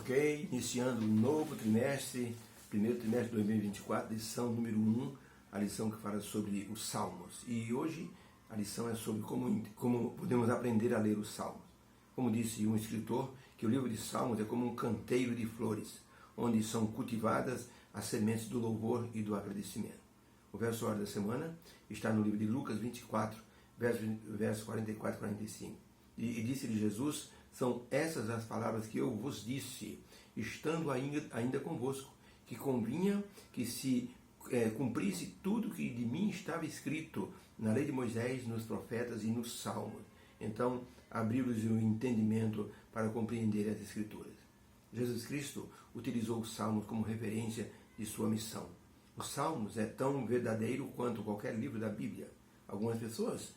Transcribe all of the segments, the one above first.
Ok, iniciando um novo trimestre, primeiro trimestre de 2024, lição número 1, a lição que fala sobre os Salmos. E hoje a lição é sobre como podemos aprender a ler os Salmos. Como disse um escritor, que o livro de Salmos é como um canteiro de flores, onde são cultivadas as sementes do louvor e do agradecimento. O verso hora da semana está no livro de Lucas 24, verso 44 e 45. E disse-lhe Jesus: são essas as palavras que eu vos disse, estando ainda convosco, que convinha que se cumprisse tudo que de mim estava escrito na lei de Moisés, nos profetas e nos salmos. Então, abriu-lhes o entendimento para compreender as Escrituras. Jesus Cristo utilizou os salmos como referência de sua missão. Os salmos é tão verdadeiro quanto qualquer livro da Bíblia. Algumas pessoas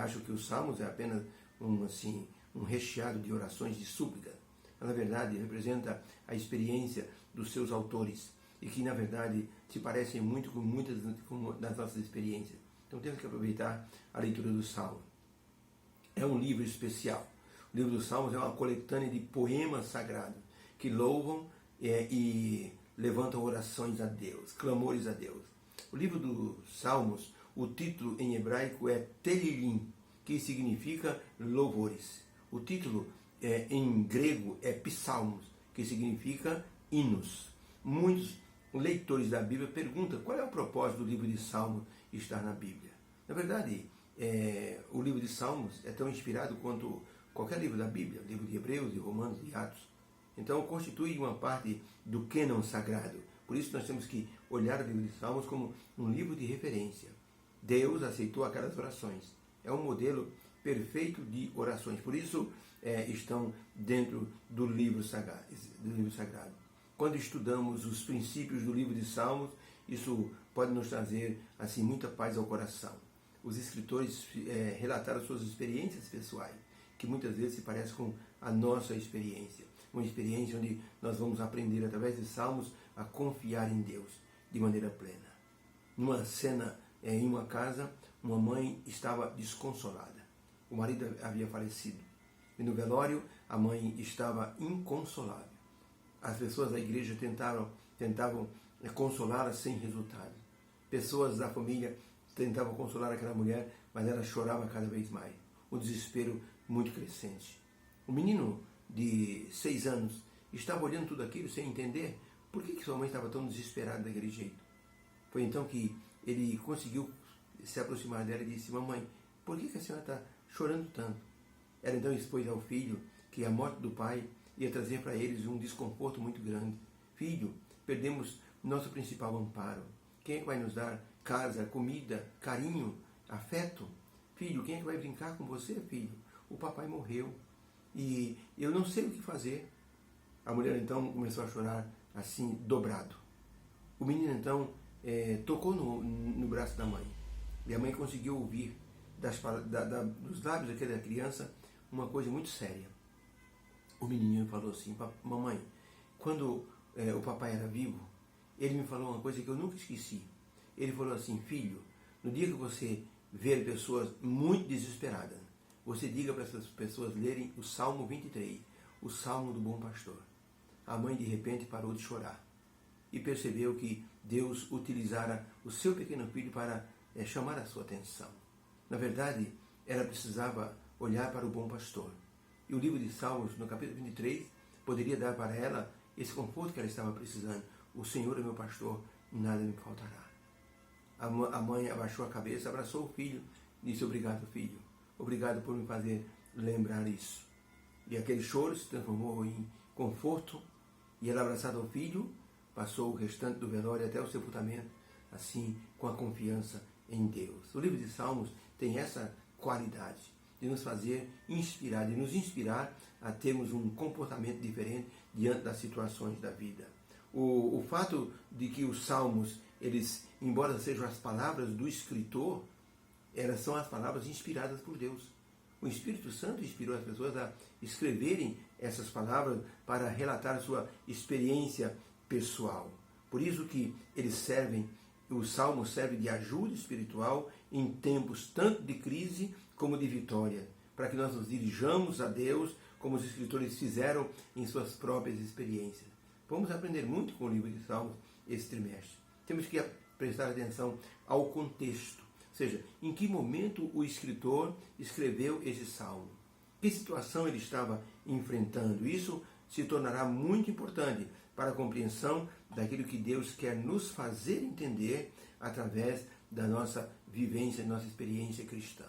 acham que os salmos é apenas um recheado de orações de súplica. Na verdade, representa a experiência dos seus autores e que, na verdade, se parecem muito com muitas das nossas experiências. Então, temos que aproveitar a leitura dos Salmos. É um livro especial. O livro dos Salmos é uma coletânea de poemas sagrados que louvam e levantam orações a Deus, clamores a Deus. O livro dos Salmos, o título em hebraico é Telilim, que significa louvores. O título em grego é Psalmos, que significa hinos. Muitos leitores da Bíblia perguntam qual é o propósito do livro de Salmos estar na Bíblia. Na verdade, o livro de Salmos é tão inspirado quanto qualquer livro da Bíblia, livro de Hebreus, de Romanos, de Atos. Então, constitui uma parte do cânon sagrado. Por isso, nós temos que olhar o livro de Salmos como um livro de referência. Deus aceitou aquelas orações. É um modelo perfeito de orações. Por isso, estão dentro do livro sagrado. Quando estudamos os princípios do livro de Salmos, isso pode nos trazer assim muita paz ao coração. Os escritores relataram suas experiências pessoais, que muitas vezes se parecem com a nossa experiência. Uma experiência onde nós vamos aprender, através de Salmos, a confiar em Deus de maneira plena. Numa cena em uma casa, uma mãe estava desconsolada. O marido havia falecido. E no velório, a mãe estava inconsolável. As pessoas da igreja tentavam consolá-la sem resultado. Pessoas da família tentavam consolar aquela mulher, mas ela chorava cada vez mais. Um desespero muito crescente. O menino de 6 anos estava olhando tudo aquilo sem entender por que sua mãe estava tão desesperada daquele jeito. Foi então que ele conseguiu se aproximar dela e disse: mamãe, por que a senhora está chorando tanto? Ela então expôs ao filho que a morte do pai ia trazer para eles um desconforto muito grande. Filho, perdemos nosso principal amparo. Quem é que vai nos dar casa, comida, carinho, afeto? Filho, quem é que vai brincar com você, filho? O papai morreu e eu não sei o que fazer. A mulher então começou a chorar assim, dobrado. O menino então tocou no braço da mãe. E a mãe conseguiu ouvir dos lábios daquela criança uma coisa muito séria. O menininho falou assim: mamãe, quando o papai era vivo, ele me falou uma coisa que eu nunca esqueci. Ele falou assim: filho, no dia que você ver pessoas muito desesperadas, você diga para essas pessoas lerem o Salmo 23, o Salmo do Bom Pastor. A mãe de repente parou de chorar e percebeu que Deus utilizara o seu pequeno filho para chamar a sua atenção. Na verdade, ela precisava olhar para o Bom Pastor. E o livro de Salmos, no capítulo 23, poderia dar para ela esse conforto que ela estava precisando. O Senhor é meu pastor, nada me faltará. A mãe abaixou a cabeça, abraçou o filho e disse: obrigado, filho. Obrigado por me fazer lembrar isso. E aquele choro se transformou em conforto, e ela, abraçada ao filho, passou o restante do velório até o sepultamento, assim, com a confiança em Deus. O livro de Salmos tem essa qualidade de nos fazer inspirar, de nos inspirar a termos um comportamento diferente diante das situações da vida. O fato de que os Salmos, eles, embora sejam as palavras do escritor, elas são as palavras inspiradas por Deus. O Espírito Santo inspirou as pessoas a escreverem essas palavras para relatar sua experiência pessoal. Por isso que os Salmos servem de ajuda espiritual em tempos tanto de crise como de vitória, para que nós nos dirijamos a Deus como os escritores fizeram em suas próprias experiências. Vamos aprender muito com o livro de Salmos esse trimestre. Temos que prestar atenção ao contexto, ou seja, em que momento o escritor escreveu esse salmo, que situação ele estava enfrentando. Isso se tornará muito importante para a compreensão daquilo que Deus quer nos fazer entender através da nossa vivência, nossa experiência cristã.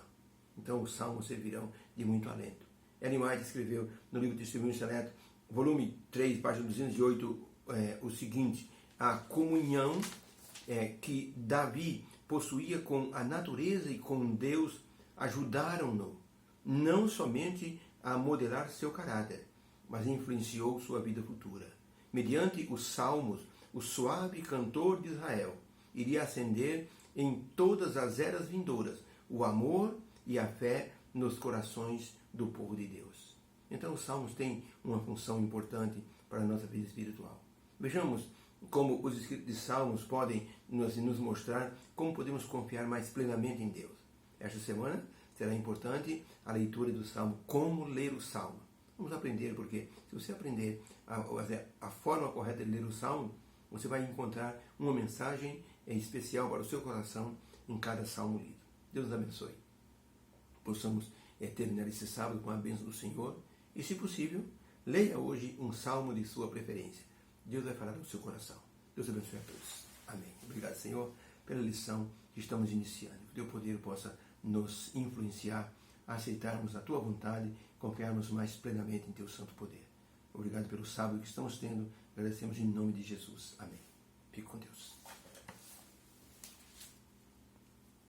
Então os salmos servirão de muito alento. Ellen White escreveu no livro Testemunho Seleto, volume 3, página 208, o seguinte: a comunhão que Davi possuía com a natureza e com Deus ajudaram-no não somente a modelar seu caráter, mas influenciou sua vida futura. Mediante os salmos, o suave cantor de Israel iria acender em todas as eras vindouras o amor e a fé nos corações do povo de Deus. Então os salmos têm uma função importante para a nossa vida espiritual. Vejamos como os escritos de salmos podem nos mostrar como podemos confiar mais plenamente em Deus. Esta semana será importante a leitura do salmo, como ler o salmo. Vamos aprender, porque se você aprender a forma correta de ler o salmo, você vai encontrar uma mensagem especial para o seu coração em cada salmo lido. Deus nos abençoe. Possamos terminar esse sábado com a bênção do Senhor e, se possível, leia hoje um salmo de sua preferência. Deus vai falar no seu coração. Deus abençoe a todos. Amém. Obrigado, Senhor, pela lição que estamos iniciando. Que o teu poder possa nos influenciar a aceitarmos a tua vontade, confiarmos mais plenamente em teu santo poder. Obrigado pelo sábado que estamos tendo. Agradecemos em nome de Jesus. Amém. Fique com Deus.